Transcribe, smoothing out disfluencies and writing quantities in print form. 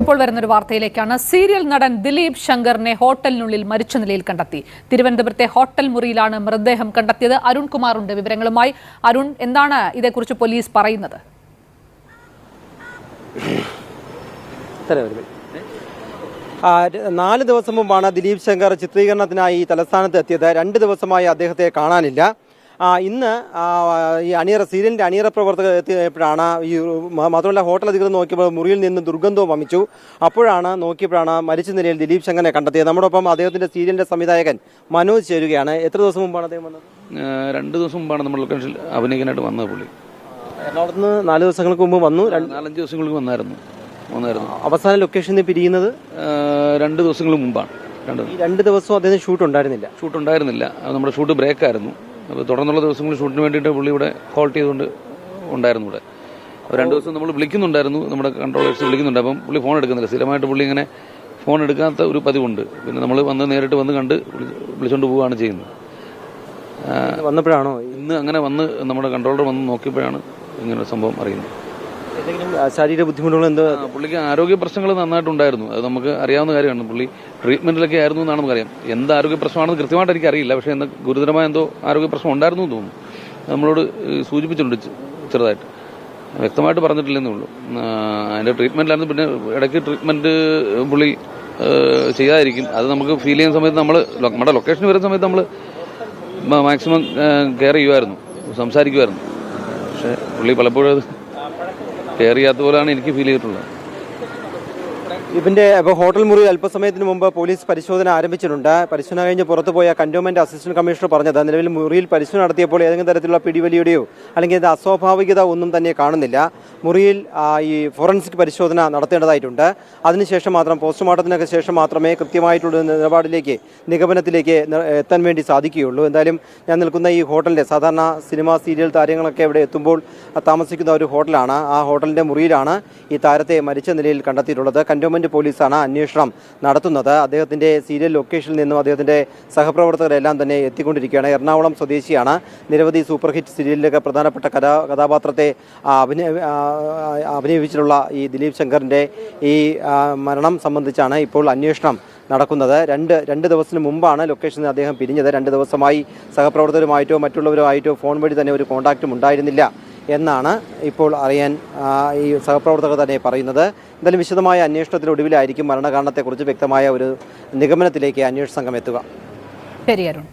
ഇപ്പോൾ വരുന്നൊരു വാർത്തയിലേക്കാണ്. സീരിയൽ നടൻ ദിലീപ് ശങ്കറിനെ ഹോട്ടലിനുള്ളിൽ മരിച്ച നിലയിൽ കണ്ടെത്തി. തിരുവനന്തപുരത്തെ ഹോട്ടൽ മുറിയിലാണ് മൃതദേഹം കണ്ടെത്തിയത്. അരുൺ കുമാറുണ്ട് വിവരങ്ങളുമായി. അരുൺ, എന്താണ് ഇതേക്കുറിച്ച് പോലീസ് പറയുന്നത്? 4 ദിവസം മുമ്പാണ് ദിലീപ് ശങ്കർ ചിത്രീകരണത്തിനായി തലസ്ഥാനത്ത് എത്തിയത്. 2 ദിവസമായി അദ്ദേഹത്തെ കാണാനില്ല. ഇന്ന് ഈ സീരിയലിൻ്റെ അണിയറ പ്രവർത്തകർ എത്തിയപ്പോഴാണ് മാത്രമല്ല ഹോട്ടൽ അധികൃതർ നോക്കിയപ്പോൾ മുറിയിൽ നിന്ന് ദുർഗന്ധവും വമിച്ചു. നോക്കിയപ്പോഴാണ് മരിച്ച നിലയിൽ ദിലീപ് ശങ്കറിനെ കണ്ടെത്തിയത്. നമ്മോടൊപ്പം അദ്ദേഹത്തിൻ്റെ സീരിയലിൻ്റെ സംവിധായകൻ മനോജ് ചേരുകയാണ്. എത്ര ദിവസം മുമ്പാണ് അദ്ദേഹം വന്നത്? 2 ദിവസം മുമ്പാണ് നമ്മൾ ലൊക്കേഷനിൽ അഭിനയിക്കാനായിട്ട് വന്നത്. പുള്ളി എറണാകുളത്ത് നിന്ന് 4 ദിവസങ്ങൾക്ക് മുമ്പ് വന്നു. 4-5 ദിവസങ്ങൾക്ക് വന്നായിരുന്നു. അവസാന ലൊക്കേഷനിൽ പിരിയുന്നത് 2 ദിവസങ്ങൾ മുമ്പാണ്. 2 ദിവസവും അദ്ദേഹം ഷൂട്ട് ഉണ്ടായിരുന്നില്ല. നമ്മുടെ ഷൂട്ട് ബ്രേക്ക് ആയിരുന്നു. അപ്പോൾ തുടർന്നുള്ള ദിവസങ്ങളിൽ ഷൂട്ടിന് വേണ്ടിയിട്ട് പുള്ളി ഇവിടെ ഹോൾട്ട് ചെയ്തുകൊണ്ട് ഉണ്ടായിരുന്നു. ഇവിടെ 2 ദിവസം നമ്മൾ വിളിക്കുന്നുണ്ടായിരുന്നു, നമ്മുടെ കൺട്രോളേഴ്സ് വിളിക്കുന്നുണ്ട്. അപ്പം പുള്ളി ഫോൺ എടുക്കുന്നില്ല. സ്ഥിരമായിട്ട് പുള്ളി ഇങ്ങനെ ഫോൺ എടുക്കാത്ത ഒരു പതിവുണ്ട്. പിന്നെ നമ്മൾ നേരിട്ട് വന്ന് കണ്ട് വിളിച്ചുകൊണ്ട് പോവുകയാണ് ചെയ്യുന്നത്. വന്നപ്പോഴാണോ ഇന്ന് അങ്ങനെ വന്ന് നമ്മുടെ കൺട്രോളർ വന്ന് നോക്കിയപ്പോഴാണ് ഇങ്ങനൊരു സംഭവം അറിയുന്നത്. ശാരീരിക ബുദ്ധിമുട്ടുകൾ എന്തോ? പുള്ളിക്ക് ആരോഗ്യ പ്രശ്നങ്ങൾ നന്നായിട്ടുണ്ടായിരുന്നു. അത് നമുക്ക് അറിയാവുന്ന കാര്യമാണ്. പുള്ളി ട്രീറ്റ്മെന്റിലൊക്കെ ആയിരുന്നു എന്നാണ് നമുക്കറിയാം. എന്ത് ആരോഗ്യ പ്രശ്നമാണെന്ന് കൃത്യമായിട്ട് എനിക്ക് അറിയില്ല. പക്ഷേ ഗുരുതരമായ എന്തോ ആരോഗ്യ പ്രശ്നം ഉണ്ടായിരുന്നു എന്ന് തോന്നുന്നു. നമ്മളോട് സൂചിപ്പിച്ചിട്ടുണ്ട് ചെറുതായിട്ട്, വ്യക്തമായിട്ട് പറഞ്ഞിട്ടില്ലെന്നേ ഉള്ളൂ. അതിന്റെ ട്രീറ്റ്മെന്റിലായിരുന്നു. പിന്നെ ഇടയ്ക്ക് ട്രീറ്റ്മെന്റ് പുള്ളി ചെയ്യാതിരിക്കും. അത് നമുക്ക് ഫീൽ ചെയ്യുന്ന സമയത്ത് നമ്മുടെ ലൊക്കേഷനിൽ വരുന്ന സമയത്ത് നമ്മൾ മാക്സിമം കെയർ ചെയ്യുമായിരുന്നു, സംസാരിക്കുമായിരുന്നു. പക്ഷേ പുള്ളി പലപ്പോഴും അത് കെയർ ചെയ്യാത്ത പോലെയാണ് എനിക്ക് ഫീൽ ചെയ്തിട്ടുള്ളത്. ഇതിന്റെ ഹോട്ടൽ മുറിയിൽ അല്പസമയത്തിന് മുമ്പ് പോലീസ് പരിശോധന ആരംഭിച്ചിട്ടുണ്ട്. പരിശോധന കഴിഞ്ഞ് പുറത്തുപോയ കന്റോൺമെന്റ് അസിസ്റ്റന്റ് കമ്മീഷണർ പറഞ്ഞത് നിലവിൽ മുറിയിൽ പരിശോധന നടത്തിയപ്പോൾ ഏതെങ്കിലും തരത്തിലുള്ള പിടിവലിയുടെയോ അല്ലെങ്കിൽ അസ്വാഭാവികത ഒന്നും തന്നെ കാണുന്നില്ല. മുറിയിൽ ഈ ഫോറൻസിക് പരിശോധന നടത്തേണ്ടതായിട്ടുണ്ട്. അതിനുശേഷം മാത്രം പോസ്റ്റ്മോർട്ടത്തിനൊക്കെ ശേഷം മാത്രമേ കൃത്യമായിട്ടുള്ള നിഗമനത്തിലേക്ക് എത്താൻ വേണ്ടി സാധിക്കുകയുള്ളൂ. എന്തായാലും ഞാൻ നിൽക്കുന്ന ഈ ഹോട്ടലിൻ്റെ സാധാരണ സിനിമ സീരിയൽ താരങ്ങളൊക്കെ ഇവിടെ എത്തുമ്പോൾ താമസിക്കുന്ന ഒരു ഹോട്ടലാണ്. ആ ഹോട്ടലിൻ്റെ മുറിയിലാണ് ഈ താരത്തെ മരിച്ച നിലയിൽ കണ്ടെത്തിയിട്ടുള്ളത്. കന്റോൺമെന്റ് പോലീസാണ് അന്വേഷണം നടത്തുന്നത്. അദ്ദേഹത്തിൻ്റെ സീരിയൽ ലൊക്കേഷനിൽ നിന്നും അദ്ദേഹത്തിൻ്റെ സഹപ്രവർത്തകരെല്ലാം തന്നെ എത്തിക്കൊണ്ടിരിക്കുകയാണ്. എറണാകുളം സ്വദേശിയാണ്. നിരവധി സൂപ്പർ ഹിറ്റ് സീരിയലിലൊക്കെ പ്രധാനപ്പെട്ട കഥാപാത്രത്തെ അഭിനയിച്ചിട്ടുള്ള ഈ ദിലീപ് ശങ്കറിൻ്റെ ഈ മരണം സംബന്ധിച്ചാണ് ഇപ്പോൾ അന്വേഷണം നടക്കുന്നത്. രണ്ട് ദിവസത്തിന് മുമ്പാണ് ലൊക്കേഷനിൽ അദ്ദേഹം പിരിഞ്ഞത്. 2 ദിവസമായി സഹപ്രവർത്തകരുമായിട്ടോ മറ്റുള്ളവരുമായിട്ടോ ഫോൺ വഴി തന്നെ ഒരു കോൺടാക്റ്റും ഉണ്ടായിരുന്നില്ല എന്നാണ് ഇപ്പോൾ അറിയാൻ ഈ സഹപ്രവർത്തകർ തന്നെ പറയുന്നത്. എന്തായാലും വിശദമായ അന്വേഷണത്തിനൊടുവിലായിരിക്കും മരണകാരണത്തെക്കുറിച്ച് വ്യക്തമായ ഒരു നിഗമനത്തിലേക്ക് അന്വേഷണ സംഘം എത്തുക. ശരി അരുൺ.